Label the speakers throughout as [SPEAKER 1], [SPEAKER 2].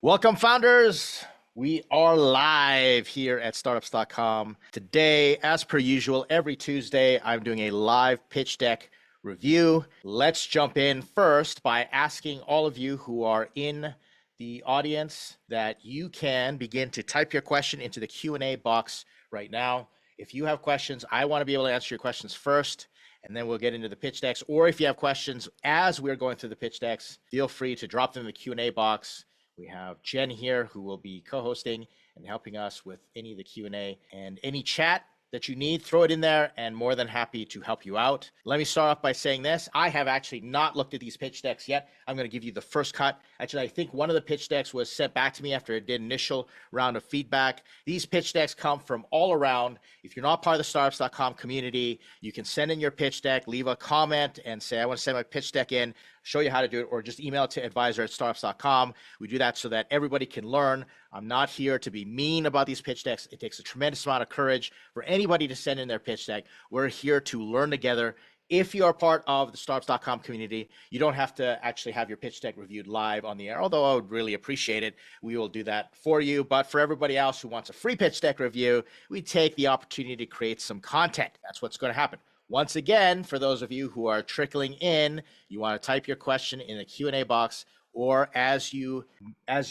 [SPEAKER 1] Welcome, founders. We are live here at Startups.com. Today, as per usual, every Tuesday, I'm doing a live pitch deck review. Let's jump in first by asking all of you who are in the audience that you can begin to type your question into the Q&A box right now. If you have questions, I want to be able to answer your questions first, and then we'll get into the pitch decks. Or if you have questions as we're going through the pitch decks, feel free to drop them in the Q&A box. We have Jen here who will be co-hosting and helping us with any of the Q&A, and any chat that you need, throw it in there, and more than happy to help you out. Let me start off by saying this. I have actually not looked at these pitch decks yet. I'm going to give you the first cut. Actually, I think one of the pitch decks was sent back to me after I did initial round of feedback. These pitch decks come from all around. If you're not part of the Startups.com community, you can send in your pitch deck, leave a comment, and say, I want to send my pitch deck in, show you how to do it, or just email it to advisor@startups.com. We do that so that everybody can learn. I'm not here to be mean about these pitch decks. It takes a tremendous amount of courage for anybody to send in their pitch deck. We're here to learn together. If you are part of the Startups.com community, you don't have to actually have your pitch deck reviewed live on the air, although I would really appreciate it. We will do that for you. But for everybody else who wants a free pitch deck review, we take the opportunity to create some content. That's what's going to happen. Once again, for those of you who are trickling in, you want to type your question in the Q&A box, or as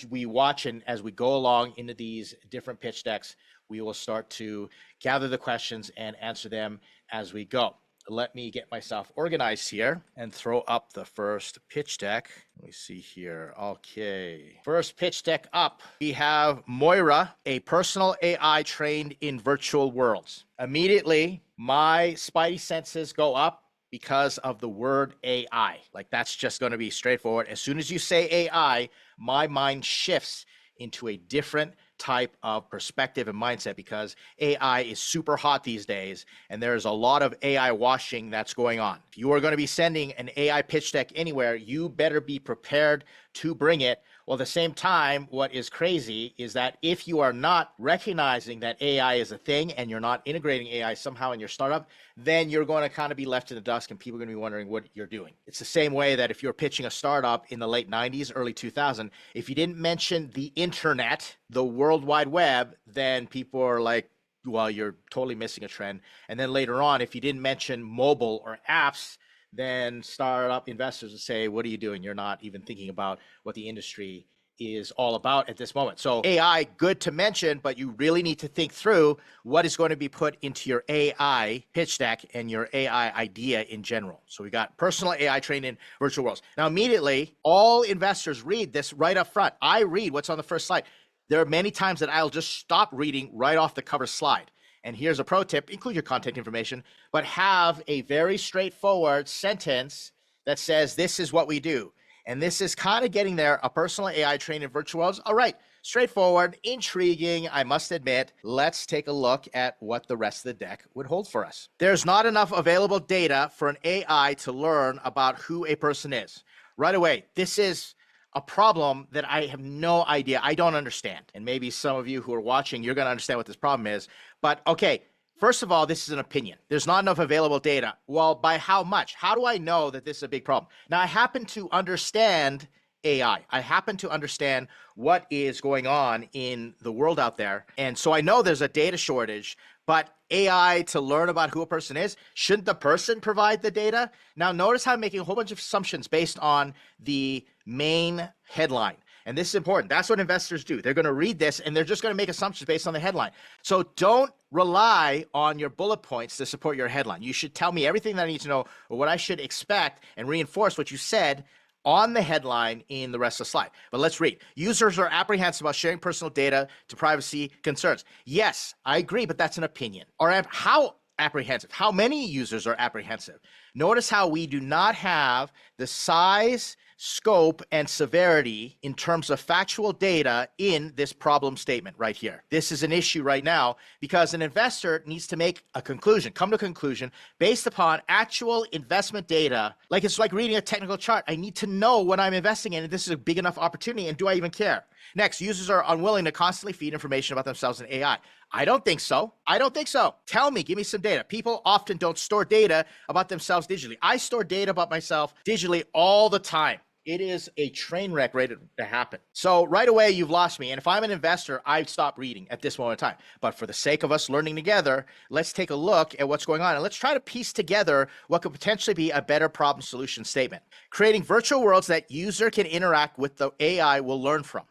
[SPEAKER 1] we watch and as we go along into these different pitch decks, we will start to gather the questions and answer them as we go. Let me get myself organized here and throw up the first pitch deck. Let me see here. Okay. First pitch deck up. We have Moira, a personal AI trained in virtual worlds. Immediately, my spidey senses go up because of the word AI. Like, that's just going to be straightforward. As soon as you say AI, my mind shifts into a different type of perspective and mindset, because AI is super hot these days, and there's a lot of AI washing that's going on. If you are going to be sending an AI pitch deck anywhere, you better be prepared to bring it. Well, at the same time, what is crazy is that if you are not recognizing that AI is a thing and you're not integrating AI somehow in your startup, then you're going to kind of be left in the dust, and people are going to be wondering what you're doing. It's the same way that if you're pitching a startup in the late 90s, early 2000, if you didn't mention the internet, the World Wide Web, then people are like, well, you're totally missing a trend. And then later on, if you didn't mention mobile or apps, then startup investors will say, what are you doing? You're not even thinking about what the industry is all about at this moment. So AI, good to mention, but you really need to think through what is going to be put into your AI pitch deck and your AI idea in general. So we got personal AI trained in virtual worlds. Now, immediately, all investors read this right up front. I read what's on the first slide. There are many times that I'll just stop reading right off the cover slide. And here's a pro tip: include your contact information, but have a very straightforward sentence that says, this is what we do. And this is kind of getting there, a personal AI trained in virtual worlds. All right, straightforward, intriguing, I must admit. Let's take a look at what the rest of the deck would hold for us. There's not enough available data for an AI to learn about who a person is. Right away, this is a problem that I have no idea. I don't understand. And maybe some of you who are watching, you're going to understand what this problem is. But okay, first of all, this is an opinion. There's not enough available data. Well, by how much? How do I know that this is a big problem? Now, I happen to understand AI. I happen to understand what is going on in the world out there. And so I know there's a data shortage, but AI to learn about who a person is, shouldn't the person provide the data? Now, notice how I'm making a whole bunch of assumptions based on the main headline. And this is important. That's what investors do. They're going to read this and they're just going to make assumptions based on the headline. So don't rely on your bullet points to support your headline. You should tell me everything that I need to know, or what I should expect, and reinforce what you said on the headline in the rest of the slide. But let's read. Users are apprehensive about sharing personal data to privacy concerns. Yes, I agree, but that's an opinion. Or how apprehensive? How many users are apprehensive? Notice how we do not have the size, scope, and severity in terms of factual data in this problem statement right here. This is an issue right now because an investor needs to make a conclusion, come to a conclusion based upon actual investment data. Like, it's like reading a technical chart. I need to know what I'm investing in, and this is a big enough opportunity, and do I even care? Next, users are unwilling to constantly feed information about themselves in AI. I don't think so. I don't think so. Tell me, give me some data. People often don't store data about themselves digitally. I store data about myself digitally all the time. It is a train wreck ready to happen. So right away, you've lost me. And if I'm an investor, I'd stop reading at this moment in time. But for the sake of us learning together, let's take a look at what's going on. And let's try to piece together what could potentially be a better problem solution statement. Creating virtual worlds that user can interact with the AI will learn from.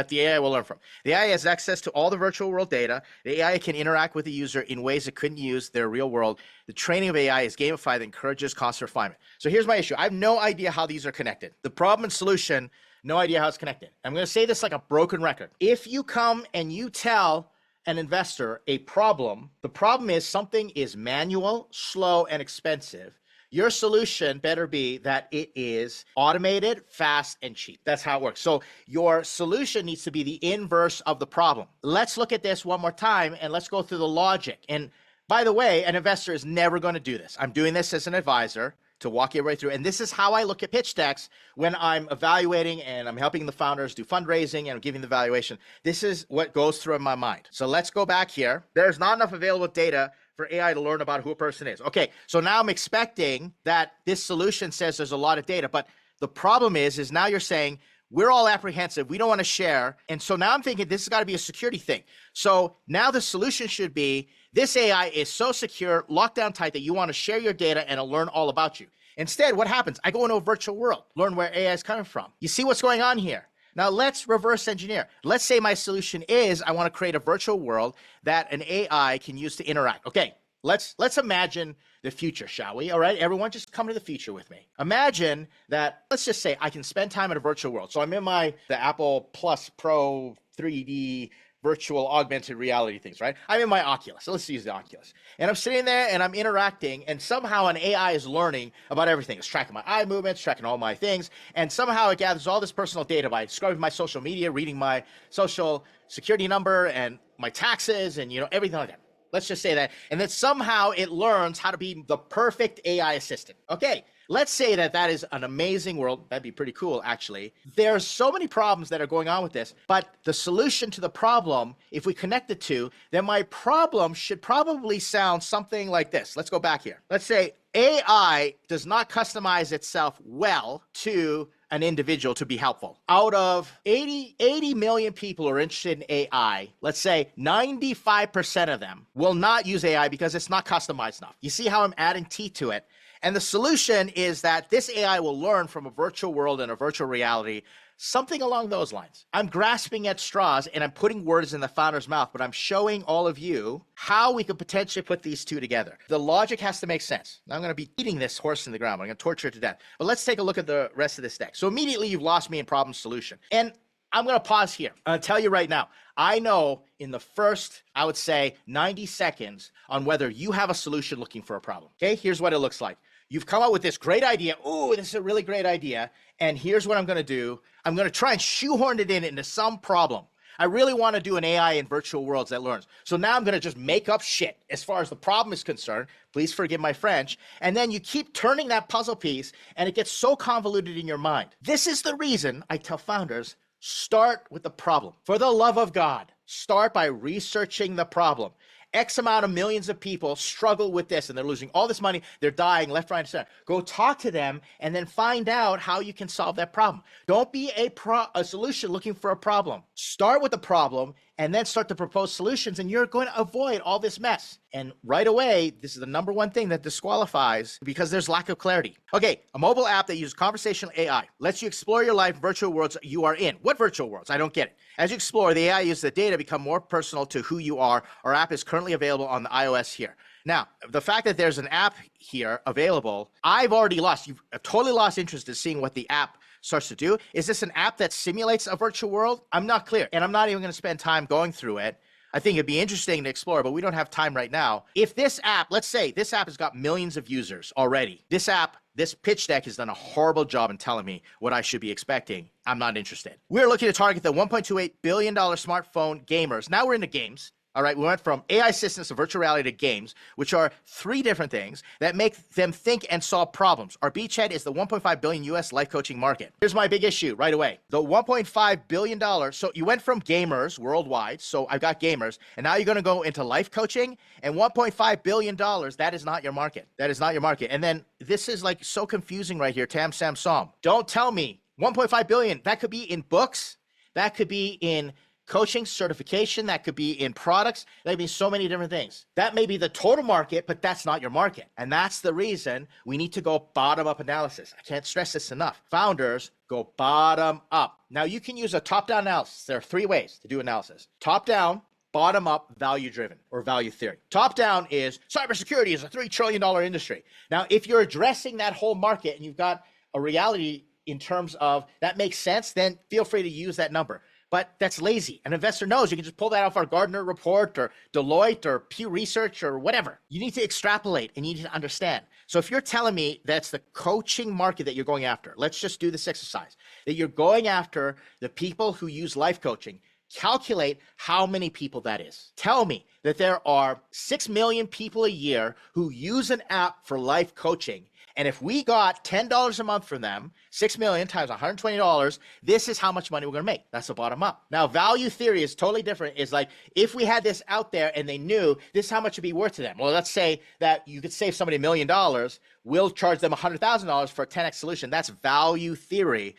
[SPEAKER 1] The AI has access to all the virtual world data. The AI can interact with the user in ways it couldn't use their real world. The training of AI is gamified that encourages constant refinement. So here's my issue. I have no idea how these are connected. The problem and solution, no idea how it's connected. I'm going to say this like a broken record. If you come and you tell an investor a problem, the problem is something is manual, slow, and expensive. Your solution better be that it is automated, fast, and cheap. That's how it works. So your solution needs to be the inverse of the problem. Let's look at this one more time and let's go through the logic. And by the way, an investor is never going to do this. I'm doing this as an advisor to walk everybody through. And this is how I look at pitch decks when I'm evaluating and I'm helping the founders do fundraising and I'm giving the valuation. This is what goes through in my mind. So let's go back here. There's not enough available data for AI to learn about who a person is. Okay, so now I'm expecting that this solution says there's a lot of data, but the problem is now you're saying we're all apprehensive, we don't want to share, and so now I'm thinking this has got to be a security thing. So now the solution should be this AI is so secure, locked down tight that you want to share your data and it'll learn all about you. Instead, what happens? I go into a virtual world, learn where AI is coming from. You see what's going on here? Now let's reverse engineer. Let's say my solution is I want to create a virtual world that an AI can use to interact. Okay, let's imagine the future, shall we? All right, everyone just come to the future with me. Imagine that, let's just say I can spend time in a virtual world. So I'm in the Apple Plus Pro 3D virtual augmented reality things, right? I'm in my Oculus. So let's use the Oculus. And I'm sitting there and I'm interacting and somehow an AI is learning about everything. It's tracking my eye movements, tracking all my things. And somehow it gathers all this personal data by scrubbing my social media, reading my social security number and my taxes and, everything like that. Let's just say that. And then somehow it learns how to be the perfect AI assistant. Okay, let's say that is an amazing world. That'd be pretty cool, actually. There's so many problems that are going on with this, but the solution to the problem, if we connect the two, then my problem should probably sound something like this. Let's go back here. Let's say AI does not customize itself well to an individual to be helpful. Out of 80 million people who are interested in AI, let's say 95% of them will not use AI because it's not customized enough. You see how I'm adding teeth to it? And the solution is that this AI will learn from a virtual world and a virtual reality, something along those lines. I'm grasping at straws and I'm putting words in the founder's mouth, but I'm showing all of you how we could potentially put these two together. The logic has to make sense. Now I'm going to be eating this horse in the ground. I'm going to torture it to death. But let's take a look at the rest of this deck. So immediately you've lost me in problem solution. And I'm going to pause here. I'll tell you right now, I know in the first, I would say 90 seconds on whether you have a solution looking for a problem. Okay, here's what it looks like. You've come up with this great idea. Ooh, this is a really great idea. And here's what I'm going to do. I'm going to try and shoehorn it into some problem. I really want to do an AI in virtual worlds that learns. So now I'm going to just make up shit as far as the problem is concerned. Please forgive my French. And then you keep turning that puzzle piece and it gets so convoluted in your mind. This is the reason I tell founders, start with the problem. For the love of God, start by researching the problem. X amount of millions of people struggle with this and they're losing all this money. They're dying left, right, and center. Go talk to them and then find out how you can solve that problem. Don't be a solution looking for a problem. Start with the problem and then start to propose solutions and you're going to avoid all this mess. And right away, this is the number one thing that disqualifies because there's lack of clarity. Okay, a mobile app that uses conversational AI lets you explore your life in virtual worlds you are in. What virtual worlds? I don't get it. As you explore, the AI uses the data to become more personal to who you are. Our app is currently available on the iOS here. Now, the fact that there's an app here available, I've already lost. You've totally lost interest in seeing what the app starts to do. Is this an app that simulates a virtual world? I'm not clear, and I'm not even going to spend time going through it. I think it'd be interesting to explore, but we don't have time right now. If this app, let's say this app has got millions of users already. This app, this pitch deck has done a horrible job in telling me what I should be expecting. I'm not interested. We're looking to target the $1.28 billion smartphone gamers. Now we're into games. All right, we went from AI assistants to virtual reality to games, which are three different things that make them think and solve problems. Our beachhead is the $1.5 billion US life coaching market. Here's my big issue right away. The $1.5 billion, so you went from gamers worldwide, so I've got gamers, and now you're going to go into life coaching, and $1.5 billion, that is not your market. That is not your market. And then this is like so confusing right here, Tam Sam Som. Don't tell me 1.5 billion. That could be in books. That could be in coaching, certification. That could be in products. That could be so many different things. That may be the total market, but that's not your market. And that's the reason we need to go bottom-up analysis. I can't stress this enough. Founders, go bottom up. Now, you can use a top-down analysis. There are 3 ways to do analysis. Top-down, bottom-up, value-driven, or value theory. Top-down is cybersecurity is a $3 trillion industry. Now, if you're addressing that whole market and you've got a reality in terms of that makes sense, then feel free to use that number. But that's lazy. An investor knows you can just pull that off our Gartner report or Deloitte or Pew Research or whatever. You need to extrapolate and you need to understand. So if you're telling me that's the coaching market that you're going after, let's just do this exercise, that you're going after the people who use life coaching, calculate how many people that is. Tell me that there are 6 million people a year who use an app for life coaching. And if we got $10 a month from them, 6 million times $120, this is how much money we're going to make. That's the bottom up. Now, value theory is totally different. It's like if we had this out there and they knew this is how much it'd be worth to them. Well, let's say that you could save somebody $1 million. We'll charge them $100,000 for a 10x solution. That's value theory.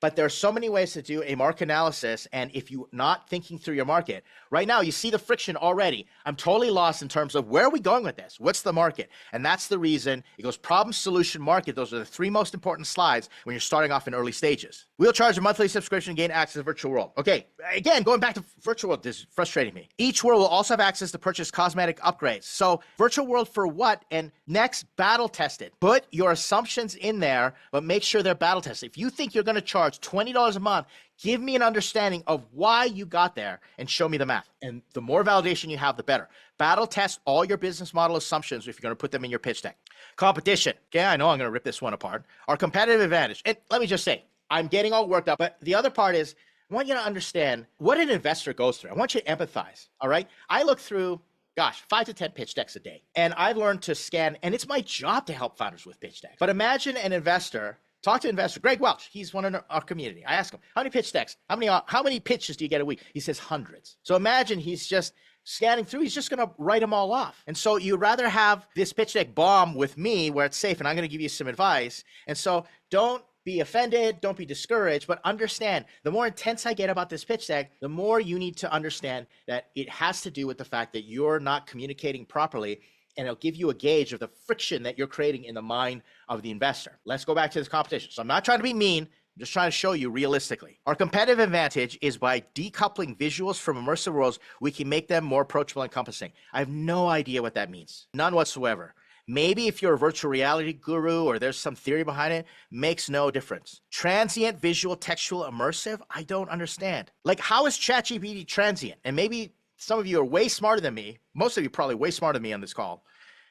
[SPEAKER 1] But there are so many ways to do a market analysis. And if you're not thinking through your market, right now you see the friction already. I'm totally lost in terms of where are we going with this? What's the market? And that's the reason it goes problem, solution, market. Those are the 3 most important slides when you're starting off in early stages. We'll charge a monthly subscription and gain access to the virtual world. Okay, again, going back to virtual world, this is frustrating me. Each world will also have access to purchase cosmetic upgrades. So virtual world for what? And next, battle tested. Put your assumptions in there, but make sure they're battle tested. If you think you're going to charge $20 a month, give me an understanding of why you got there and show me the math. And the more validation you have, the better. Battle test all your business model assumptions if you're going to put them in your pitch deck. Competition. Okay, I know I'm going to rip this one apart. Our competitive advantage. And let me just say, I'm getting all worked up, but the other part is I want you to understand what an investor goes through. I want you to empathize, all right? I look through 5 to 10 pitch decks a day. And I've learned to scan, and it's my job to help founders with pitch decks. But imagine an investor. Talk to an investor, Greg Welch. He's one in our community. I ask him, how many pitch decks? How many pitches do you get a week? He says hundreds. So imagine he's just scanning through. He's just going to write them all off. And so you'd rather have this pitch deck bomb with me where it's safe, and I'm going to give you some advice. And so don't be offended. Don't be discouraged, but understand the more intense I get about this pitch deck, the more you need to understand that it has to do with the fact that you're not communicating properly. And it'll give you a gauge of the friction that you're creating in the mind of the investor. Let's go back to this competition. So I'm not trying to be mean. I'm just trying to show you realistically. Our competitive advantage is by decoupling visuals from immersive worlds, we can make them more approachable and encompassing. I have no idea what that means. None whatsoever. Maybe if you're a virtual reality guru or there's some theory behind it, makes no difference. Transient, visual, textual, immersive, I don't understand. Like, how is ChatGPT transient? And maybe some of you are way smarter than me. Most of you probably way smarter than me on this call,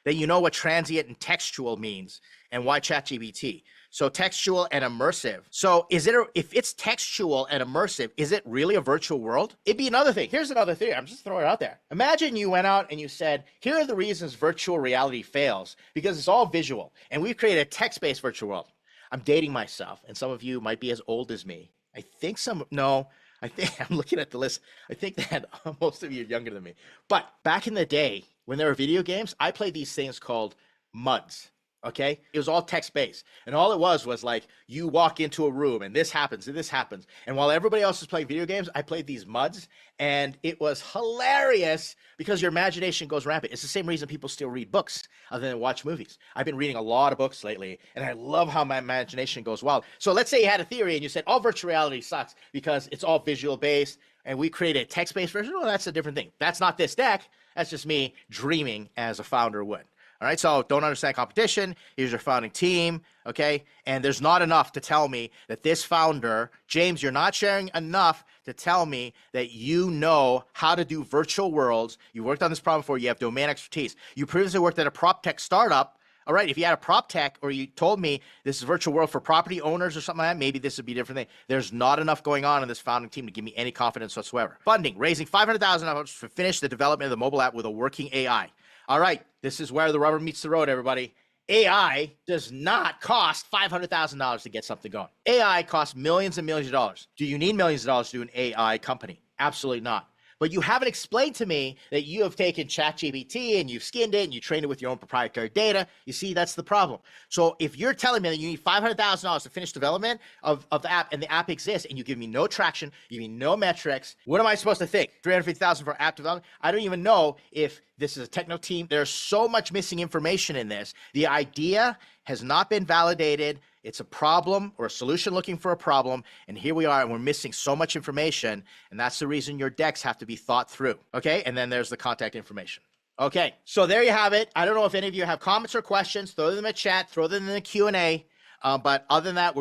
[SPEAKER 1] that you know what transient and textual means and why ChatGPT. So textual and immersive. So if it's textual and immersive, is it really a virtual world? It'd be another thing. Here's another theory. I'm just throwing it out there. Imagine you went out and you said, here are the reasons virtual reality fails, because it's all visual. And we've created a text-based virtual world. I'm dating myself, and some of you might be as old as me. I think I'm looking at the list. I think that most of you are younger than me. But back in the day, when there were video games, I played these things called MUDs, okay? It was all text-based. And all it was like, you walk into a room, and this happens, and this happens. And while everybody else was playing video games, I played these MUDs, and it was hilarious because your imagination goes rampant. It's the same reason people still read books other than watch movies. I've been reading a lot of books lately, and I love how my imagination goes wild. So let's say you had a theory, and you said, all virtual reality sucks because it's all visual-based, and we created a text-based version. Well, that's a different thing. That's not this deck. That's just me dreaming as a founder would. All right, so don't understand competition. Here's your founding team, okay? And there's not enough to tell me that this founder, James, you're not sharing enough to tell me that you know how to do virtual worlds. You worked on this problem before. You have domain expertise. You previously worked at a prop tech startup. All right, if you had a prop tech or you told me this is a virtual world for property owners or something like that, maybe this would be a different thing. There's not enough going on in this founding team to give me any confidence whatsoever. Funding, raising $500,000 to finish the development of the mobile app with a working AI. All right, this is where the rubber meets the road, everybody. AI does not cost $500,000 to get something going. AI costs millions and millions of dollars. Do you need millions of dollars to do an AI company? Absolutely not. But you haven't explained to me that you have taken ChatGPT and you've skinned it and you trained it with your own proprietary data. You see, that's the problem. So if you're telling me that you need $500,000 to finish development of the app and the app exists and you give me no traction, you give me no metrics, what am I supposed to think? $350,000 for app development? I don't even know if this is a techno team. There's so much missing information in this. The idea has not been validated. It's a problem or a solution looking for a problem. And here we are, and we're missing so much information. And that's the reason your decks have to be thought through. Okay. And then there's the contact information. Okay. So there you have it. I don't know if any of you have comments or questions. Throw them in the chat, throw them in the Q&A. But other than that,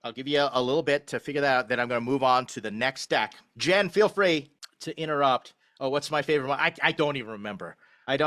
[SPEAKER 1] I'll give you a little bit to figure that out. Then I'm going to move on to the next deck. Jen, feel free to interrupt. Oh, what's my favorite one? I don't even remember. I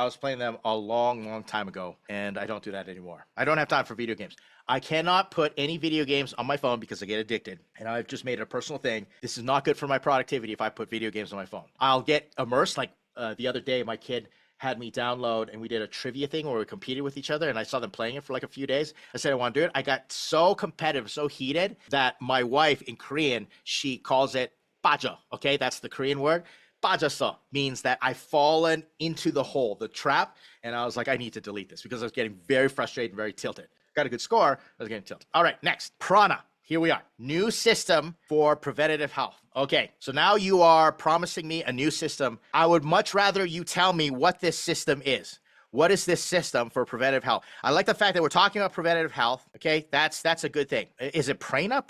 [SPEAKER 1] was playing them a long time ago, and I don't do that anymore. I don't have time for video games. I cannot put any video games on my phone because I get addicted, and I've just made it a personal thing. This is not good for my productivity if I put video games on my phone. I'll get immersed. Like the other day, my kid had me download, and we did a trivia thing where we competed with each other, and I saw them playing it for like a few days. I said I want to do it. I got so competitive, so heated, that my wife in Korean, she calls it 빠져. Okay, that's the Korean word. 빠졌어 means that I've fallen into the hole, the trap, and I was like, I need to delete this because I was getting very frustrated and very tilted. Got a good score, I was getting tilted. All right, next, Prana. Here we are. New system for preventative health. Okay, so now you are promising me a new system. I would much rather you tell me what this system is. What is this system for preventative health? I like the fact that we're talking about preventative health. Okay, that's a good thing. Is it Prana?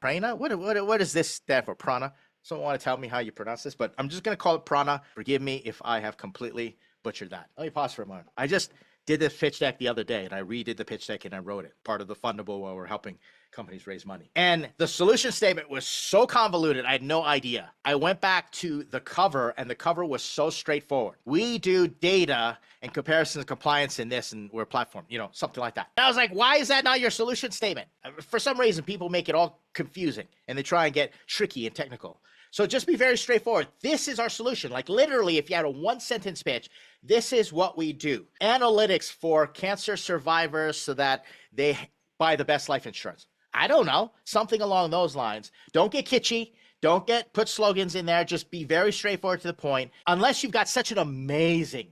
[SPEAKER 1] What does this stand for? Prana? Someone want to tell me how you pronounce this, but I'm just going to call it Prana. Forgive me if I have completely butchered that. Let me pause for a moment. I just did this pitch deck the other day, and I redid the pitch deck and I wrote it. Part of the fundable while we're helping companies raise money. And the solution statement was so convoluted, I had no idea. I went back to the cover, and the cover was so straightforward. We do data and comparison and compliance in this, and we're a platform, something like that. And I was like, why is that not your solution statement? For some reason, people make it all confusing, and they try and get tricky and technical. So just be very straightforward. This is our solution. Like literally, if you had a one-sentence pitch, this is what we do. Analytics for cancer survivors so that they buy the best life insurance. I don't know, something along those lines. Don't get kitschy. Don't put slogans in there. Just be very straightforward to the point, unless you've got such an amazing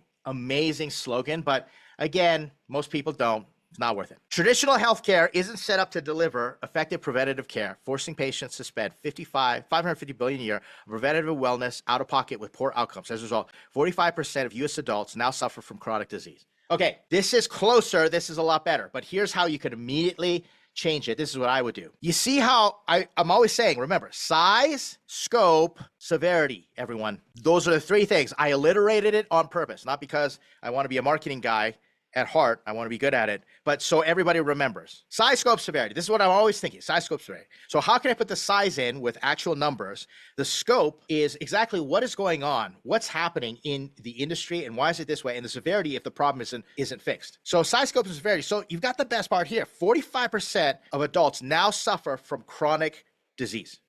[SPEAKER 1] slogan. But again, most people don't. It's not worth it. Traditional healthcare isn't set up to deliver effective preventative care, forcing patients to spend $550 billion a year on preventative wellness out of pocket with poor outcomes. As a result, 45% of U.S. adults now suffer from chronic disease. Okay, this is closer. This is a lot better. But here's how you could immediately change it. This is what I would do. You see how I'm always saying, remember, size, scope, severity, everyone. Those are the three things. I alliterated it on purpose, not because I want to be a marketing guy at heart. I want to be good at it, but so everybody remembers. Size, scope, severity. This is what I'm always thinking, size, scope, severity. So how can I put the size in with actual numbers? The scope is exactly what is going on, what's happening in the industry, and why is it this way? And the severity if the problem isn't fixed. So size, scope, and severity. So you've got the best part here. 45% of adults now suffer from chronic disease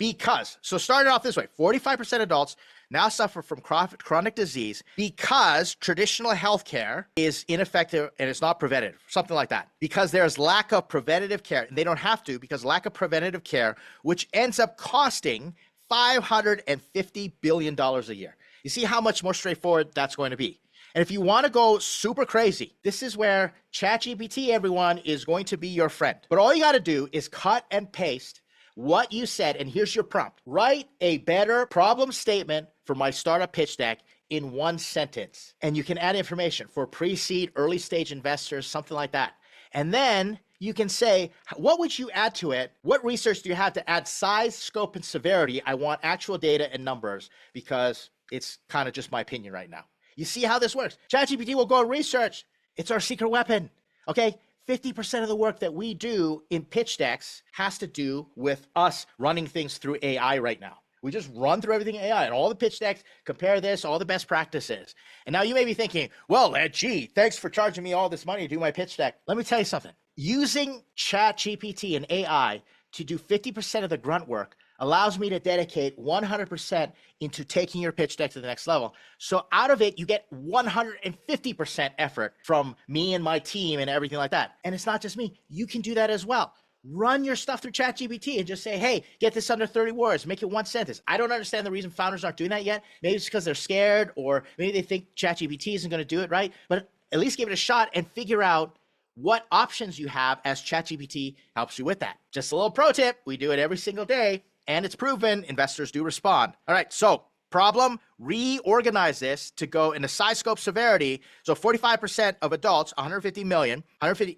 [SPEAKER 1] so started off this way, 45% adults now suffer from chronic disease because traditional healthcare is ineffective and it's not preventative, something like that. Because there's lack of preventative care, and they don't have to because lack of preventative care, which ends up costing $550 billion a year. You see how much more straightforward that's going to be. And if you want to go super crazy, this is where ChatGPT, everyone, is going to be your friend. But all you got to do is cut and paste what you said, and here's your prompt. Write a better problem statement for my startup pitch deck in one sentence. And you can add information for pre-seed, early stage investors, something like that. And then you can say, what would you add to it? What research do you have to add size, scope, and severity? I want actual data and numbers because it's kind of just my opinion right now. You see how this works? ChatGPT will go and research. It's our secret weapon, okay? 50% of the work that we do in pitch decks has to do with us running things through AI right now. We just run through everything AI and all the pitch decks, compare this, all the best practices. And now you may be thinking, well, gee, thanks for charging me all this money to do my pitch deck. Let me tell you something. Using ChatGPT and AI to do 50% of the grunt work allows me to dedicate 100% into taking your pitch deck to the next level. So out of it, you get 150% effort from me and my team and everything like that. And it's not just me. You can do that as well. Run your stuff through ChatGPT and just say, hey, get this under 30 words, make it one sentence. I don't understand the reason founders aren't doing that yet. Maybe it's because they're scared, or maybe they think ChatGPT isn't going to do it right. But at least give it a shot and figure out what options you have as ChatGPT helps you with that. Just a little pro tip. We do it every single day, and it's proven investors do respond. All right, so problem, reorganize this to go into size, scope, severity. So 45% of adults, 150 million,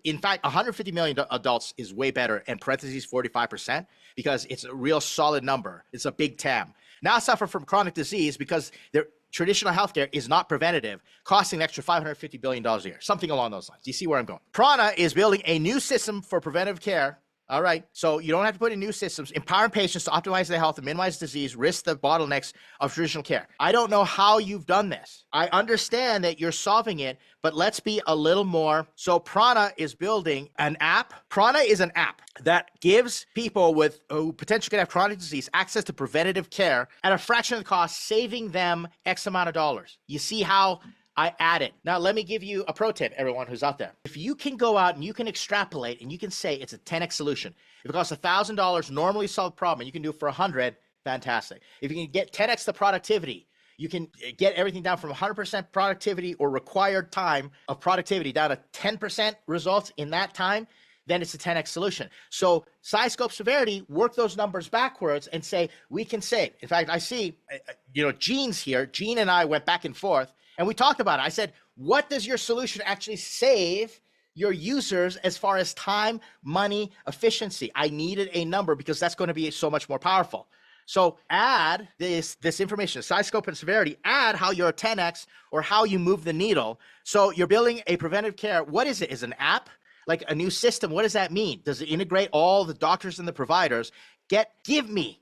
[SPEAKER 1] in fact, 150 million adults is way better, and parentheses 45%, because it's a real solid number. It's a big TAM. Now suffer from chronic disease because their traditional healthcare is not preventative, costing an extra $550 billion a year, something along those lines. Do you see where I'm going? Prana is building a new system for preventive care. All right. So you don't have to put in new systems, empowering patients to optimize their health and minimize disease, risk the bottlenecks of traditional care. I don't know how you've done this. I understand that you're solving it, but let's be a little more. So Prana is building an app. Prana is an app that gives people who potentially could have chronic disease access to preventative care at a fraction of the cost, saving them X amount of dollars. You see how I added. Now, let me give you a pro tip, everyone who's out there. If you can go out and you can extrapolate and you can say it's a 10x solution, if it costs $1,000, normally solve a problem, and you can do it for 100, fantastic. If you can get 10x the productivity, you can get everything down from 100% productivity or required time of productivity down to 10% results in that time, then it's a 10x solution. So size, scope, severity, work those numbers backwards and say, we can save. In fact, I see, Gene's here. Gene and I went back and forth, and we talked about it. I said, what does your solution actually save your users as far as time, money, efficiency? I needed a number because that's going to be so much more powerful. So add this information, size, scope, and severity, add how you're a 10x or how you move the needle. So you're building a preventive care. What is it? Is it an app? Like a new system? What does that mean? Does it integrate all the doctors and the providers? Give me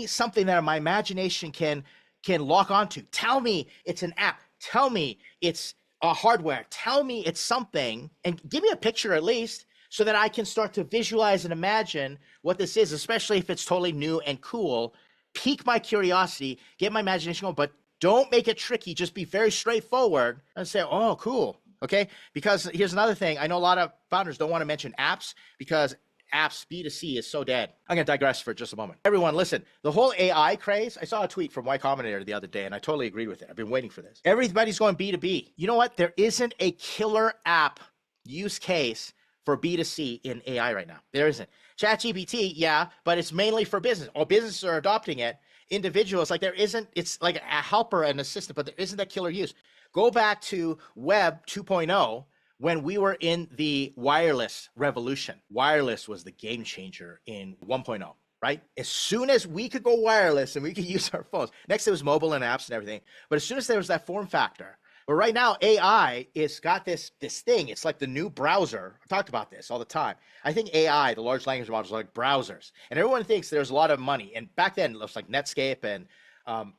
[SPEAKER 1] something that my imagination can lock onto. Tell me it's an app. Tell me it's a hardware. Tell me it's something, and give me a picture at least, so that I can start to visualize and imagine what this is, especially if it's totally new and cool. Pique my curiosity, get my imagination going, but don't make it tricky. Just be very straightforward and say, oh, cool. Okay, because here's another thing. I know a lot of founders don't want to mention apps because apps B2C is so dead. I'm going to digress for just a moment. Everyone, listen, the whole AI craze, I saw a tweet from Y Combinator the other day, and I totally agreed with it. I've been waiting for this. Everybody's going B2B. You know what? There isn't a killer app use case for B2C in AI right now. There isn't. ChatGPT, yeah, but it's mainly for business. All businesses are adopting it. Individuals, like there isn't, it's like a helper and assistant, but there isn't that killer use. Go back to Web 2.0 when we were in the wireless revolution. Wireless was the game changer in 1.0, right? As soon as we could go wireless and we could use our phones, next it was mobile and apps and everything. But as soon as there was that form factor, but right now AI is got this thing. It's like the new browser. I talked about this all the time. I think AI, the large language models, are like browsers, and everyone thinks there's a lot of money. And back then, it was like Netscape and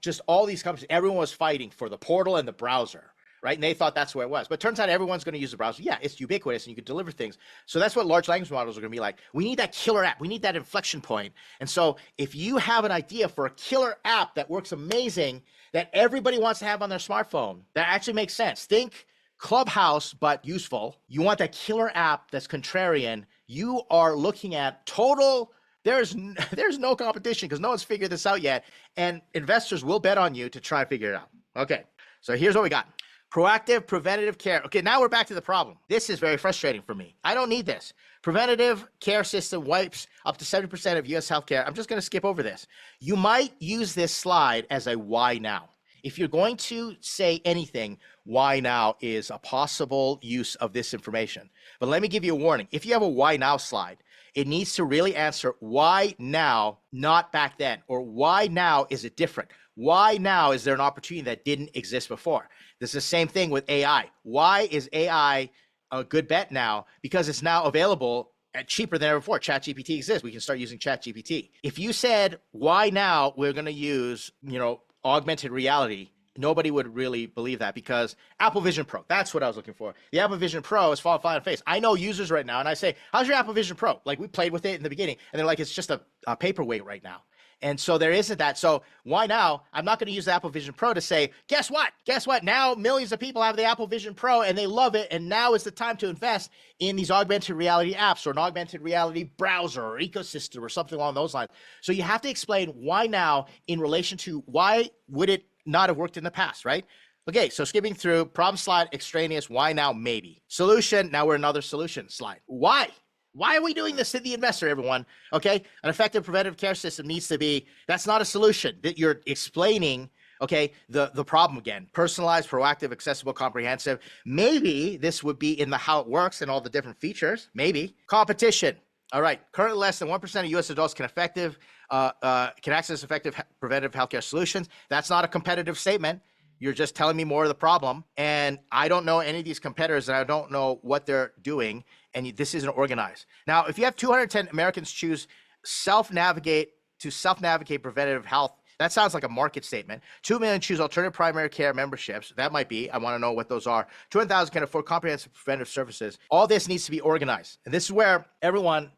[SPEAKER 1] just all these companies. Everyone was fighting for the portal and the browser, right? And they thought that's where it was. But it turns out everyone's going to use the browser. Yeah, it's ubiquitous and you can deliver things. So that's what large language models are going to be like. We need that killer app. We need that inflection point. And so if you have an idea for a killer app that works amazing, that everybody wants to have on their smartphone, that actually makes sense. Think Clubhouse, but useful. You want that killer app that's contrarian. You are looking at total, there's no competition because no one's figured this out yet. And investors will bet on you to try and figure it out. Okay, so here's what we got. Proactive preventative care. Okay, now we're back to the problem. This is very frustrating for me. I don't need this. Preventative care system wipes up to 70% of US healthcare. I'm just going to skip over this. You might use this slide as a why now. If you're going to say anything, why now is a possible use of this information. But let me give you a warning. If you have a why now slide, it needs to really answer why now, not back then, or why now is it different? Why now is there an opportunity that didn't exist before? This is the same thing with AI. Why is AI a good bet now? Because it's now available at cheaper than ever before. ChatGPT exists. We can start using ChatGPT. If you said, why now we're going to use, augmented reality, nobody would really believe that because Apple Vision Pro, that's what I was looking for. The Apple Vision Pro is falling flat on face. I know users right now, and I say, how's your Apple Vision Pro? Like we played with it in the beginning, and they're like, it's just a paperweight right now. And so there isn't that. So why now? I'm not going to use the Apple Vision Pro to say, guess what? Guess what? Now millions of people have the Apple Vision Pro and they love it. And now is the time to invest in these augmented reality apps or an augmented reality browser or ecosystem or something along those lines. So you have to explain why now in relation to why would it not have worked in the past, right? Okay, so skipping through, problem slide, extraneous, why now, maybe. Solution, now we're another solution slide. Why? Why are we doing this to the investor, everyone? Okay, an effective preventative care system needs to be, that's not a solution. That you're explaining, okay, the problem again. Personalized, proactive, accessible, comprehensive. Maybe this would be in the how it works and all the different features, maybe. Competition. All right, currently less than 1% of US adults can access effective preventative healthcare solutions. That's not a competitive statement. You're just telling me more of the problem. And I don't know any of these competitors and I don't know what they're doing. And this isn't organized. Now, if you have 210 Americans choose self-navigate preventative health, that sounds like a market statement. 2 million choose alternative primary care memberships. That might be. I want to know what those are. 200,000 can afford comprehensive preventative services. All this needs to be organized. And this is where everyone,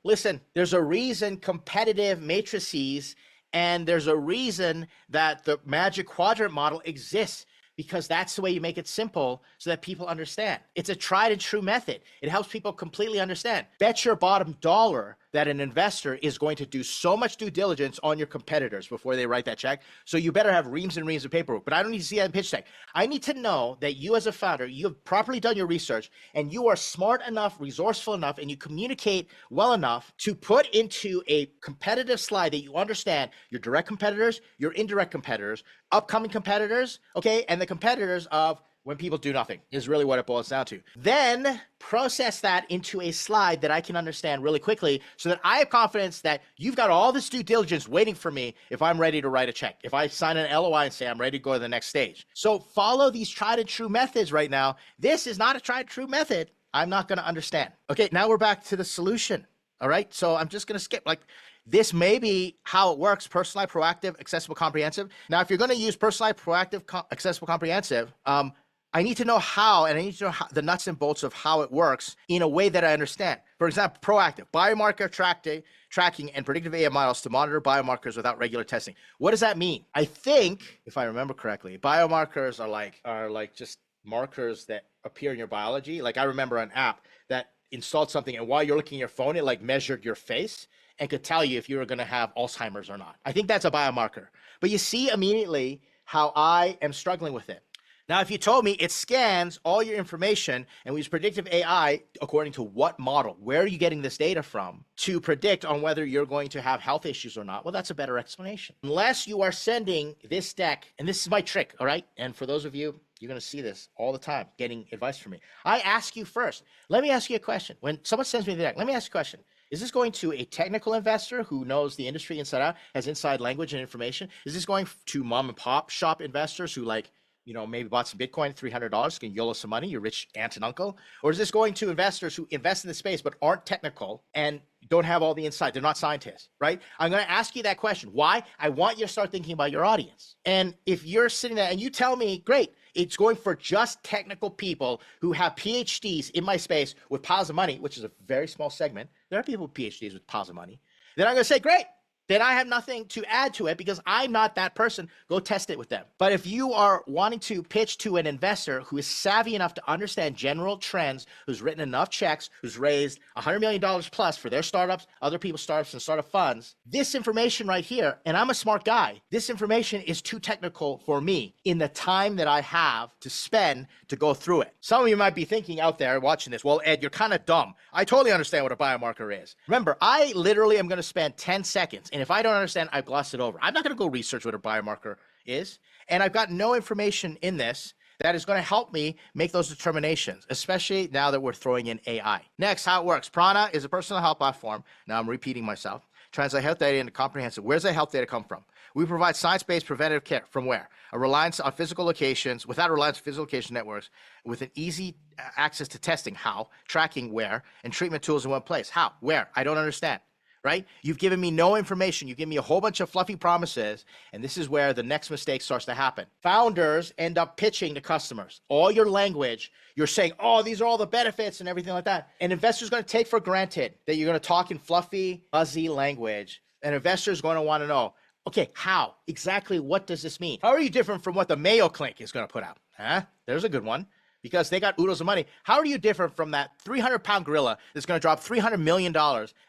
[SPEAKER 1] listen, there's a reason competitive matrices and there's a reason that the Magic Quadrant model exists, because that's the way you make it simple so that people understand. It's a tried and true method. It helps people completely understand. Bet your bottom dollar that an investor is going to do so much due diligence on your competitors before they write that check. So you better have reams and reams of paperwork. But I don't need to see that in pitch deck. I need to know that you as a founder, you have properly done your research and you are smart enough, resourceful enough, and you communicate well enough to put into a competitive slide that you understand your direct competitors, your indirect competitors, upcoming competitors, okay, and the competitors of when people do nothing is really what it boils down to. Then process that into a slide that I can understand really quickly so that I have confidence that you've got all this due diligence waiting for me if I'm ready to write a check, if I sign an LOI and say I'm ready to go to the next stage. So follow these tried and true methods right now. This is not a tried and true method. I'm not going to understand. Okay, now we're back to the solution. All right, so I'm just going to skip this may be how it works: personalized, proactive, accessible, comprehensive. Now, if you're going to use personalized, proactive, accessible, comprehensive, I need to know how, and I need to know the nuts and bolts of how it works in a way that I understand. For example, proactive, biomarker tracking and predictive AI models to monitor biomarkers without regular testing. What does that mean? I think, if I remember correctly, biomarkers are like just markers that appear in your biology. Like I remember an app that installed something, and while you're looking at your phone, it like measured your face and could tell you if you were going to have Alzheimer's or not. I think that's a biomarker. But you see immediately how I am struggling with it. Now, if you told me it scans all your information and we use predictive AI according to what model, where are you getting this data from to predict on whether you're going to have health issues or not? Well, that's a better explanation. Unless you are sending this deck, and this is my trick, all right? And for those of you, you're going to see this all the time, getting advice from me. I ask you first, let me ask you a question. When someone sends me the deck, let me ask you a question. Is this going to a technical investor who knows the industry inside out, has inside language and information? Is this going to mom and pop shop investors who maybe bought some Bitcoin at $300, can YOLO some money, your rich aunt and uncle? Or is this going to investors who invest in the space but aren't technical and don't have all the insight? They're not scientists, right? I'm going to ask you that question. Why? I want you to start thinking about your audience. And if you're sitting there and you tell me, great, it's going for just technical people who have PhDs in my space with piles of money, which is a very small segment. There are people with PhDs with piles of money. Then I'm going to say, great. Then I have nothing to add to it because I'm not that person. Go test it with them. But if you are wanting to pitch to an investor who is savvy enough to understand general trends, who's written enough checks, who's raised $100 million plus for their startups, other people's startups and startup funds, this information right here, and I'm a smart guy, this information is too technical for me in the time that I have to spend to go through it. Some of you might be thinking out there watching this, well, Ed, you're kind of dumb. I totally understand what a biomarker is. Remember, I literally am going to spend 10 seconds. And if I don't understand, I gloss it over. I'm not going to go research what a biomarker is. And I've got no information in this that is going to help me make those determinations, especially now that we're throwing in AI. Next, how it works. Prana is a personal health platform. Now I'm repeating myself. Translate health data into comprehensive. Where's that health data come from? We provide science-based preventative care. From where? A reliance on physical locations, without a reliance on physical location networks, with an easy access to testing. How? Tracking where? And treatment tools in one place. How? Where? I don't understand. Right? You've given me no information. You've given me a whole bunch of fluffy promises. And this is where the next mistake starts to happen. Founders end up pitching to customers. All your language, you're saying, oh, these are all the benefits and everything like that. And investors are going to take for granted that you're going to talk in fluffy, fuzzy language An investor is going to want to know, okay, how? Exactly what does this mean? How are you different from what the Mayo Clinic is going to put out? There's a good one. Because they got oodles of money. How are you different from that 300-pound gorilla that's going to drop $300 million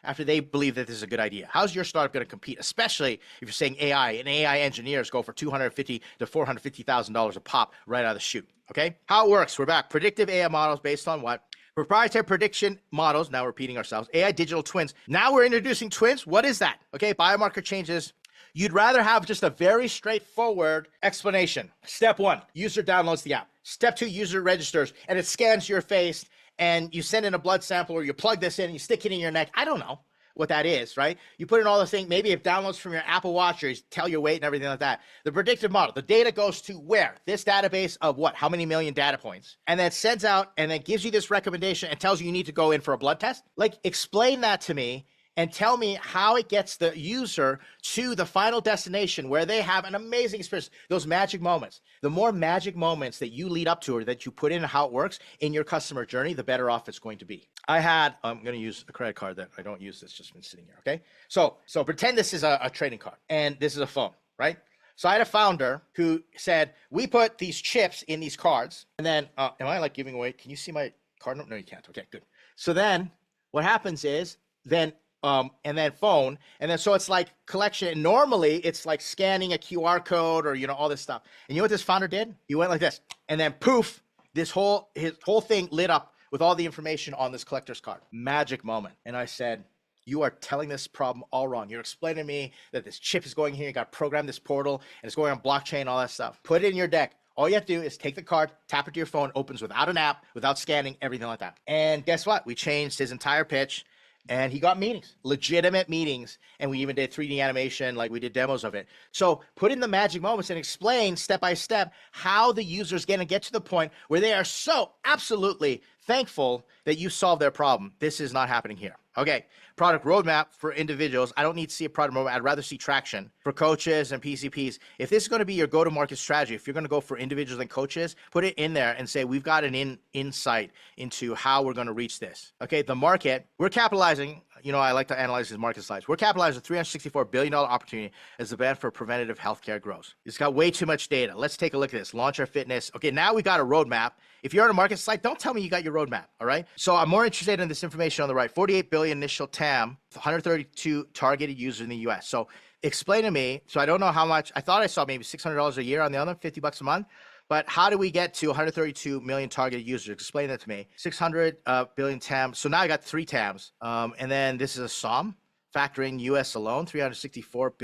[SPEAKER 1] after they believe that this is a good idea? How's your startup going to compete, especially if you're saying AI, and AI engineers go for $250,000 to $450,000 a pop right out of the chute, okay? How it works, we're back. Predictive AI models based on what? Proprietary prediction models, now repeating ourselves, AI digital twins. Now we're introducing twins. What is that? Okay, biomarker changes. You'd rather have just a very straightforward explanation. Step 1, user downloads the app. Step 2, user registers, and it scans your face, and you send in a blood sample, or you plug this in, and you stick it in your neck. I don't know what that is, right? You put in all the things, maybe it downloads from your Apple Watch, or you tell your weight and everything like that. The predictive model, the data goes to where? This database of what? How many million data points? And then sends out, and then gives you this recommendation and tells you need to go in for a blood test. Like, explain that to me. And tell me how it gets the user to the final destination where they have an amazing experience, those magic moments. The more magic moments that you lead up to or that you put in how it works in your customer journey, the better off it's going to be. I'm going to use a credit card that I don't use that's just been sitting here, okay? So pretend this is a trading card and this is a phone, right? So I had a founder who said, we put these chips in these cards and then, am I like giving away? Can you see my card number? No, you can't. Okay, good. So then what happens is and then phone, and then so it's like collection. And normally it's like scanning a QR code or all this stuff. And you know what this founder did? He went like this, and then poof, his whole thing lit up with all the information on this collector's card. Magic moment. And I said, you are telling this problem all wrong. You're explaining to me that this chip is going here. You got to program this portal, and it's going on blockchain, all that stuff. Put it in your deck. All you have to do is take the card, tap it to your phone, opens without an app, without scanning, everything like that. And guess what? We changed his entire pitch. And he got meetings, legitimate meetings. And we even did 3D animation, like we did demos of it. So put in the magic moments and explain step by step how the user's going to get to the point where they are so absolutely thankful that you solved their problem. This is not happening here. Okay, product roadmap for individuals. I don't need to see a product roadmap. I'd rather see traction for coaches and PCPs. If this is going to be your go-to-market strategy, if you're going to go for individuals and coaches, put it in there and say, we've got an insight into how we're going to reach this. Okay, the market, we're capitalizing. I like to analyze these market slides. We're capitalizing a $364 billion opportunity as the demand for preventative healthcare grows. It's got way too much data. Let's take a look at this. Launch our fitness. Okay, now we got a roadmap. If you're on a market slide, don't tell me you got your roadmap, all right? So I'm more interested in this information on the right. 48 billion initial TAM, 132 targeted users in the US. So explain to me, so I don't know how much, I thought I saw maybe $600 a year on the other, $50 a month. But how do we get to 132 million targeted users? Explain that to me. 600 billion TAM. So now I got 3 TAMs. And then this is a SOM, factoring US alone, $364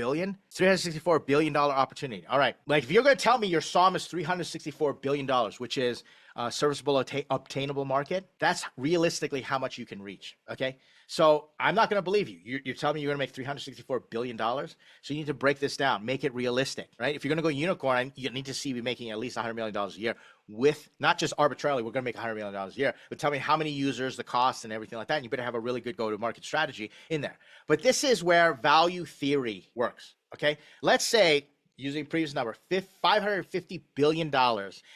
[SPEAKER 1] billion opportunity. All right. Like if you're going to tell me your SOM is $364 billion, which is serviceable, obtainable market, that's realistically how much you can reach. Okay. So I'm not going to believe you. You're telling me you're going to make $364 billion. So you need to break this down, make it realistic, right? If you're going to go unicorn, you need to see me making at least $100 million a year with not just arbitrarily, we're going to make $100 million a year, but tell me how many users, the cost and everything like that. And you better have a really good go-to-market strategy in there. But this is where value theory works. Okay. Let's say, using previous number, $550 billion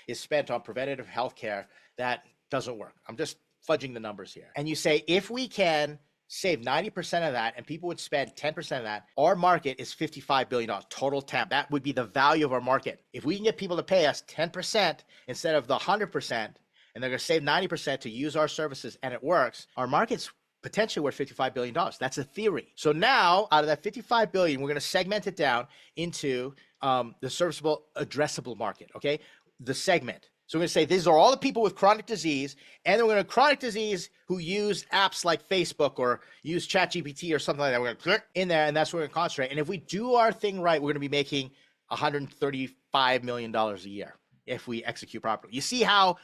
[SPEAKER 1] is spent on preventative healthcare that doesn't work. I'm just fudging the numbers here. And you say, if we can save 90% of that and people would spend 10% of that, our market is $55 billion total TAM. That would be the value of our market. If we can get people to pay us 10% instead of the 100%, and they're going to save 90% to use our services and it works, our market's potentially worth $55 billion. That's a theory. So now out of that $55 billion, we're going to segment it down into the serviceable addressable market. Okay. The segment. So we're going to say these are all the people with chronic disease, and then we're going to chronic disease who use apps like Facebook or use ChatGPT or something like that. We're going to click in there, and that's where we're going to concentrate. And if we do our thing right, we're going to be making $135 million a year if we execute properly. You see how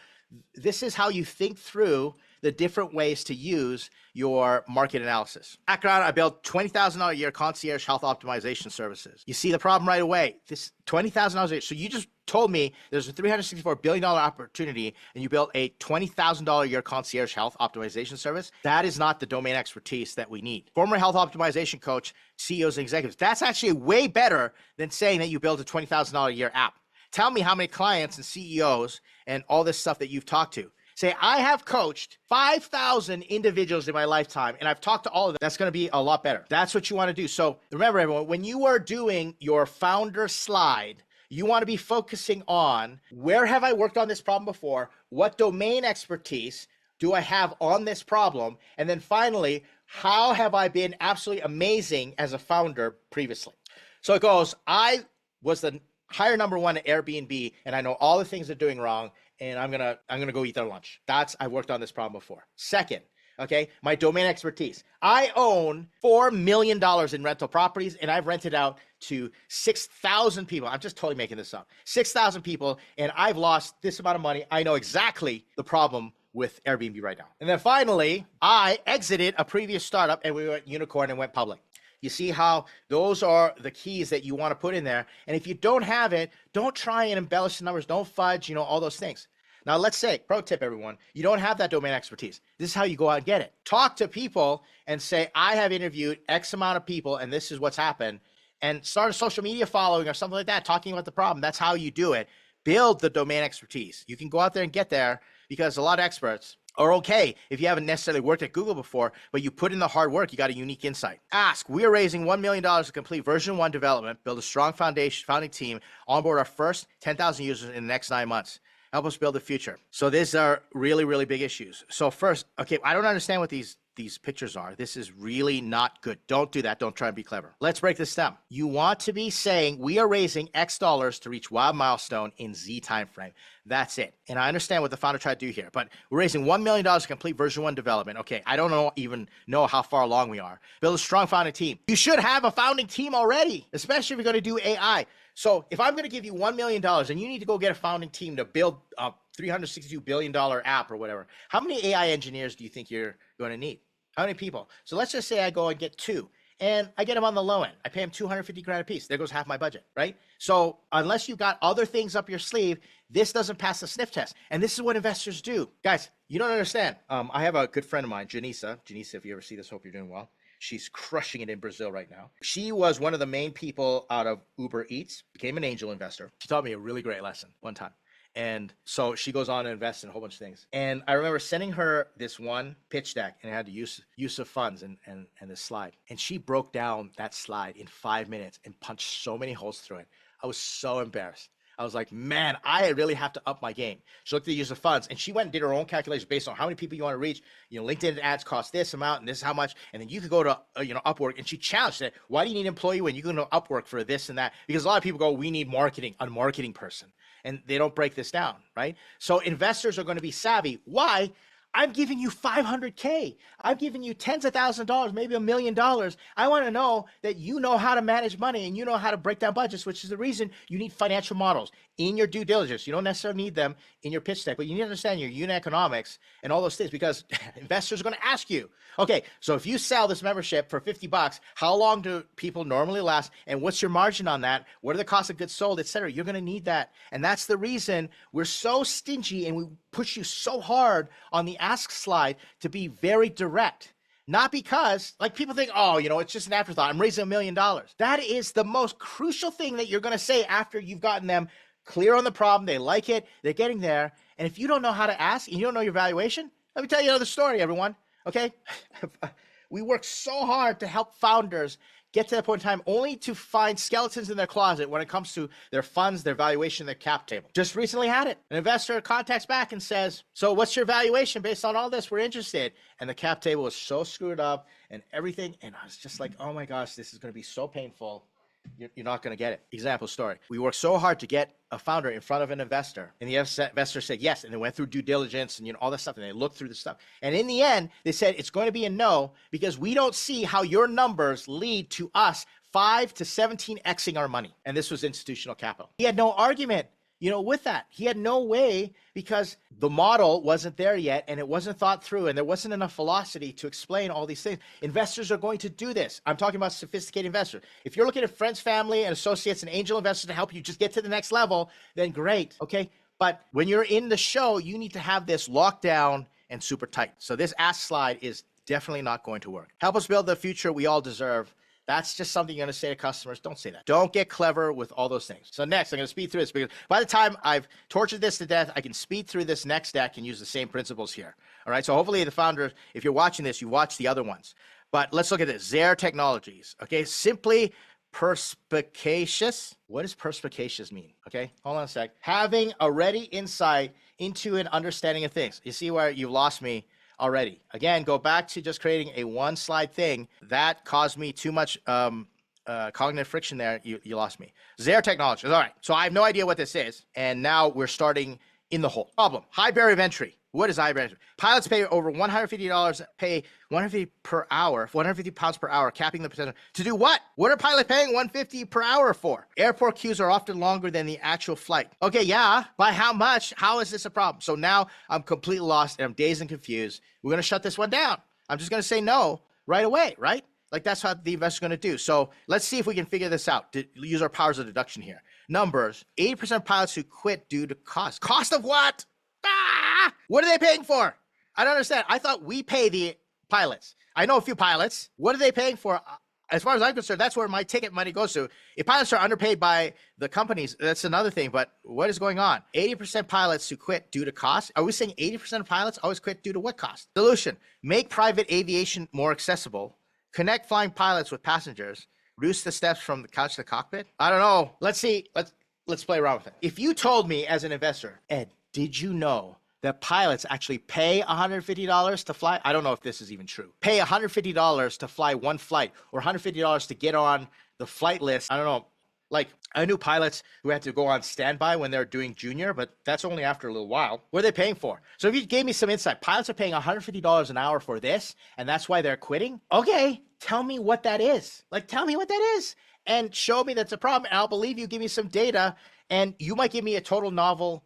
[SPEAKER 1] this is how you think through the different ways to use your market analysis. Background, I built $20,000 a year concierge health optimization services. You see the problem right away. This $20,000 a year. So you just told me there's a $364 billion opportunity and you built a $20,000 a year concierge health optimization service. That is not the domain expertise that we need. Former health optimization coach, CEOs and executives. That's actually way better than saying that you built a $20,000 a year app. Tell me how many clients and CEOs and all this stuff that you've talked to Say, I have coached 5,000 individuals in my lifetime, and I've talked to all of them. That's going to be a lot better. That's what you want to do. So remember, everyone, when you are doing your founder slide, you want to be focusing on where have I worked on this problem before? What domain expertise do I have on this problem? And then finally, how have I been absolutely amazing as a founder previously? So it goes, I was the hire number one at Airbnb, and I know all the things they're doing wrong, and I'm gonna go eat their lunch. I worked on this problem before. Second, okay, my domain expertise. I own $4 million in rental properties, and I've rented out to 6,000 people. I'm just totally making this up. 6,000 people, and I've lost this amount of money. I know exactly the problem with Airbnb right now. And then finally, I exited a previous startup, and we went unicorn and went public. You see how those are the keys that you want to put in there. And if you don't have it, don't try and embellish the numbers. Don't fudge, all those things. Now, let's say, pro tip, everyone, you don't have that domain expertise. This is how you go out and get it. Talk to people and say, I have interviewed X amount of people, and this is what's happened. And start a social media following or something like that, talking about the problem. That's how you do it. Build the domain expertise. You can go out there and get there because a lot of experts are okay if you haven't necessarily worked at Google before, but you put in the hard work, you got a unique insight. Ask, we are raising $1 million to complete version 1 development, build a strong founding team, onboard our first 10,000 users in the next 9 months. Help us build the future. So these are really, really big issues. So first, okay, I don't understand what these pictures are. This is really not good. Don't do that. Don't try and be clever. Let's break this down. You want to be saying we are raising X dollars to reach Y milestone in Z timeframe. That's it. And I understand what the founder tried to do here, but we're raising $1 million to complete version 1 development. Okay, I don't even know how far along we are. Build a strong founding team. You should have a founding team already, especially if you're going to do AI. So if I'm going to give you $1 million and you need to go get a founding team to build a $362 billion app or whatever, how many AI engineers do you think you're going to need? How many people? So let's just say I go and get 2 and I get them on the low end. I pay them 250 grand a piece. There goes half my budget, right? So unless you've got other things up your sleeve, this doesn't pass the sniff test. And this is what investors do. Guys, you don't understand. I have a good friend of mine, Janissa. Janissa, if you ever see this, hope you're doing well. She's crushing it in Brazil right now. She was one of the main people out of Uber Eats, became an angel investor. She taught me a really great lesson one time. And so she goes on to invest in a whole bunch of things. And I remember sending her this one pitch deck, and it had the use of funds and this slide. And she broke down that slide in 5 minutes and punched so many holes through it. I was so embarrassed. I was like, man, I really have to up my game. She looked at the use of funds, and she went and did her own calculations based on how many people you want to reach. LinkedIn ads cost this amount, and this is how much. And then you could go to, Upwork, and she challenged it. Why do you need an employee when you can go to Upwork for this and that? Because a lot of people go, we need marketing, a marketing person. And they don't break this down, right? So investors are going to be savvy. Why? I'm giving you $500K. I'm giving you tens of thousands of dollars, maybe $1 million. I want to know that you know how to manage money and you know how to break down budgets, which is the reason you need financial models in your due diligence. You don't necessarily need them in your pitch deck, but you need to understand your unit economics and all those things because investors are going to ask you, okay, so if you sell this membership for $50, how long do people normally last? And what's your margin on that? What are the costs of goods sold, et cetera? You're going to need that. And that's the reason we're so stingy and we push you so hard on the ask slide to be very direct. Not because, like people think, oh, it's just an afterthought. I'm raising $1 million. That is the most crucial thing that you're going to say after you've gotten them clear on the problem. They like it. They're getting there. And if you don't know how to ask and you don't know your valuation, let me tell you another story, everyone. Okay? We work so hard to help founders get to that point in time only to find skeletons in their closet when it comes to their funds, their valuation, their cap table. Just recently had it. An investor contacts back and says, so what's your valuation based on all this? We're interested. And the cap table was so screwed up and everything. And I was just like, oh my gosh, this is going to be so painful. You're not going to get it. Example story. We worked so hard to get a founder in front of an investor, and the investor said yes, and they went through due diligence and all that stuff, and they looked through the stuff. And in the end, they said it's going to be a no because we don't see how your numbers lead to us 5 to 17xing our money. And this was institutional capital. He had no argument, with that. He had no way because the model wasn't there yet and it wasn't thought through and there wasn't enough velocity to explain all these things. Investors are going to do this. I'm talking about sophisticated investors. If you're looking at friends, family, and associates and angel investors to help you just get to the next level, then great, okay? But when you're in the show, you need to have this locked down and super tight. So this ask slide is definitely not going to work. Help us build the future we all deserve. That's just something you're going to say to customers. Don't say that. Don't get clever with all those things. So next, I'm going to speed through this because by the time I've tortured this to death, I can speed through this next deck and use the same principles here. All right. So hopefully the founder, if you're watching this, you watch the other ones. But let's look at this. Zaire Technologies. Okay. Simply perspicacious. What does perspicacious mean? Okay. Hold on a sec. Having a ready insight into an understanding of things. You see where you've lost me already. Again, go back to just creating a one slide thing. That caused me too much cognitive friction there. You lost me. Zaire Technologies. All right. So I have no idea what this is. And now we're starting in the hole. Problem. High barrier of entry. What is high barrier of entry? Pilots pay over $150, pay $150 per hour, 150 pounds per hour, capping the potential. To do what? What are pilots paying $150 per hour for? Airport queues are often longer than the actual flight. Okay, yeah. By how much? How is this a problem? So now I'm completely lost and I'm dazed and confused. We're going to shut this one down. I'm just going to say no right away, right? Like that's how the investor's going to do. So let's see if we can figure this out. Use our powers of deduction here. Numbers, 80% of pilots who quit due to cost. Cost of what? Ah! What are they paying for? I don't understand. I thought we pay the pilots. I know a few pilots. What are they paying for? As far as I'm concerned, that's where my ticket money goes to. If pilots are underpaid by the companies, that's another thing. But what is going on? 80% pilots who quit due to cost. Are we saying 80% of pilots always quit due to what cost? Solution: make private aviation more accessible. Connect flying pilots with passengers. Reduce the steps from the couch to the cockpit. I don't know. Let's see. Let's play around with it. If you told me as an investor, Ed, did you know that pilots actually pay $150 to fly? I don't know if this is even true. Pay $150 to fly one flight or $150 to get on the flight list. I don't know. Like, I knew pilots who had to go on standby when they're doing junior, but that's only after a little while. What are they paying for? So if you gave me some insight, pilots are paying $150 an hour for this, and that's why they're quitting. Okay, tell me what that is. Like, tell me what that is and show me that's a problem. And I'll believe you. Give me some data and you might give me a total novel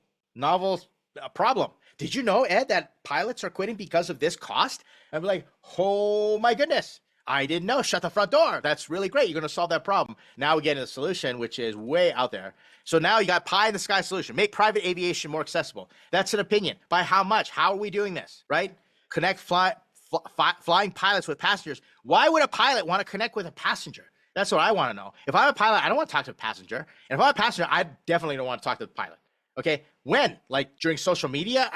[SPEAKER 1] problem. Did you know, Ed, that pilots are quitting because of this cost? I'm like, oh my goodness. I didn't know. Shut the front door. That's really great. You're going to solve that problem. Now we get into the solution, which is way out there. So now you got pie in the sky solution. Make private aviation more accessible. That's an opinion. By how much? How are we doing this? Right? Connect flying pilots with passengers. Why would a pilot want to connect with a passenger? That's what I want to know. If I'm a pilot, I don't want to talk to a passenger. And if I'm a passenger, I definitely don't want to talk to the pilot. Okay. When? Like during social media?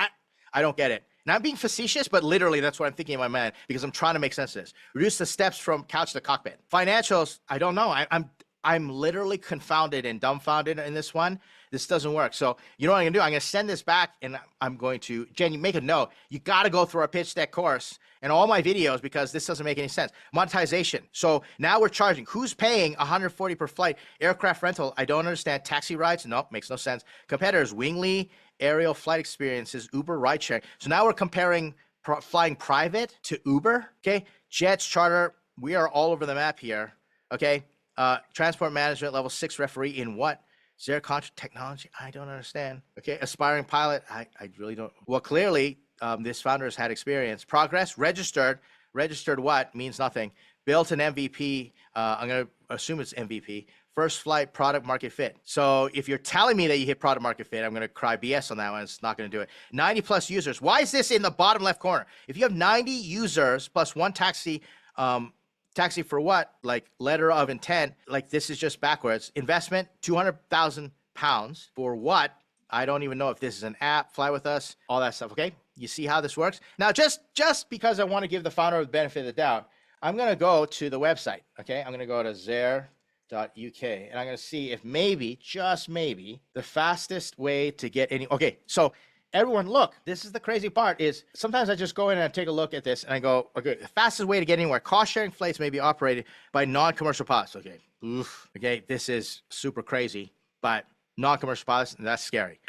[SPEAKER 1] I don't get it. Not being facetious, but literally that's what I'm thinking in my mind because I'm trying to make sense of this. Reduce the steps from couch to cockpit. Financials, I don't know. I'm literally confounded and dumbfounded in this one. This doesn't work. So you know what I'm going to do? I'm going to send this back and I'm going to, Jen, you make a note. You got to go through our pitch deck course and all my videos because this doesn't make any sense. Monetization. So now we're charging. Who's paying $140 per flight? Aircraft rental. I don't understand. Taxi rides. Nope, makes no sense. Competitors. Wingly aerial flight experiences. Uber ride sharing. So now we're comparing flying private to Uber. Okay. Jets, charter. We are all over the map here. Okay. Transport management, level 6 referee in what? Zero contract technology? I don't understand. Okay, aspiring pilot? I really don't. Well, clearly, this founder has had experience. Progress, registered. Registered what? Means nothing. Built an MVP. I'm going to assume it's MVP. First flight product market fit. So if you're telling me that you hit product market fit, I'm going to cry BS on that one. It's not going to do it. 90 plus users. Why is this in the bottom left corner? If you have 90 users plus one taxi, taxi for what? Like letter of intent. Like this is just backwards. Investment, 200,000 pounds for what? I don't even know if this is an app, fly with us, all that stuff. Okay. You see how this works? Now, just because I want to give the founder the benefit of the doubt, I'm going to go to the website. Okay. I'm going to go to Zaire.uk and I'm going to see if maybe, just maybe, the fastest way to get any. Okay. So everyone, look, this is the crazy part is sometimes I just go in and I take a look at this and I go, okay, the fastest way to get anywhere, cost sharing flights may be operated by non-commercial pilots. Okay. Oof. Okay. This is super crazy, but non-commercial pilots, and that's scary.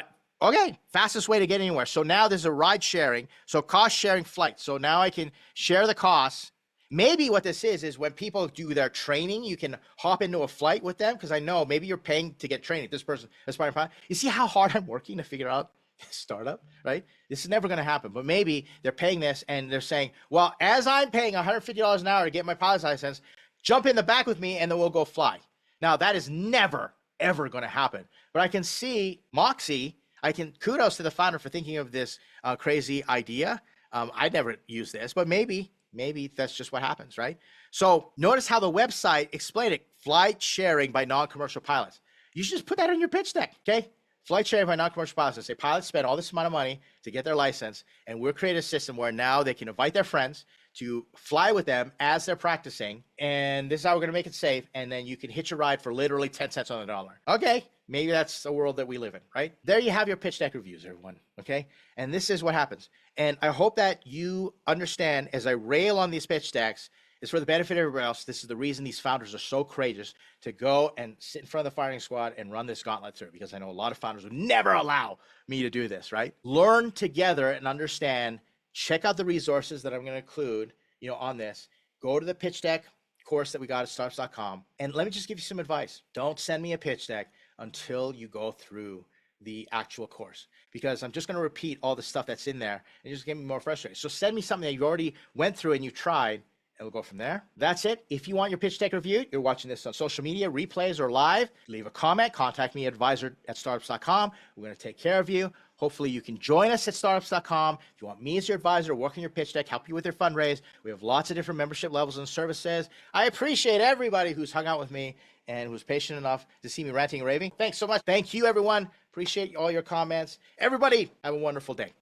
[SPEAKER 1] Okay. Fastest way to get anywhere. So now there's a ride sharing. So cost sharing flights. So now I can share the costs. Maybe what this is when people do their training, you can hop into a flight with them. Cause I know maybe you're paying to get training. This person, aspiring pilot. You see how hard I'm working to figure out startup, right? This is never going to happen, but maybe they're paying this and they're saying, well, as I'm paying $150 an hour to get my pilot's license, jump in the back with me and then we'll go fly. Now that is never, ever going to happen, but I can see Moxie. Kudos to the founder for thinking of this crazy idea. I'd never use this, but maybe maybe that's just what happens, right? So notice how the website explained it. Flight sharing by non-commercial pilots. You should just put that on your pitch deck, okay? Flight sharing by non-commercial pilots. And say pilots spend all this amount of money to get their license, and we're creating a system where now they can invite their friends to fly with them as they're practicing. And this is how we're going to make it safe. And then you can hitch a ride for literally 10 cents on the dollar. Okay, maybe that's the world that we live in, right? There you have your pitch deck reviews, everyone. Okay, and this is what happens. And I hope that you understand as I rail on these pitch decks, is for the benefit of everybody else. This is the reason these founders are so courageous to go and sit in front of the firing squad and run this gauntlet through, because I know a lot of founders would never allow me to do this, right? Learn together and understand. Check out the resources that I'm going to include, on this. Go to the pitch deck course that we got at Startups.com. And let me just give you some advice. Don't send me a pitch deck until you go through the actual course, because I'm just going to repeat all the stuff that's in there and just get me more frustrated. So send me something that you already went through and you tried, and we'll go from there. That's it. If you want your pitch deck reviewed, you're watching this on social media, replays, or live, leave a comment. Contact me, advisor@startups.com. We're going to take care of you. Hopefully you can join us at Startups.com. If you want me as your advisor, work on your pitch deck, help you with your fundraise. We have lots of different membership levels and services. I appreciate everybody who's hung out with me and who's patient enough to see me ranting and raving. Thanks so much. Thank you, everyone. Appreciate all your comments. Everybody, have a wonderful day.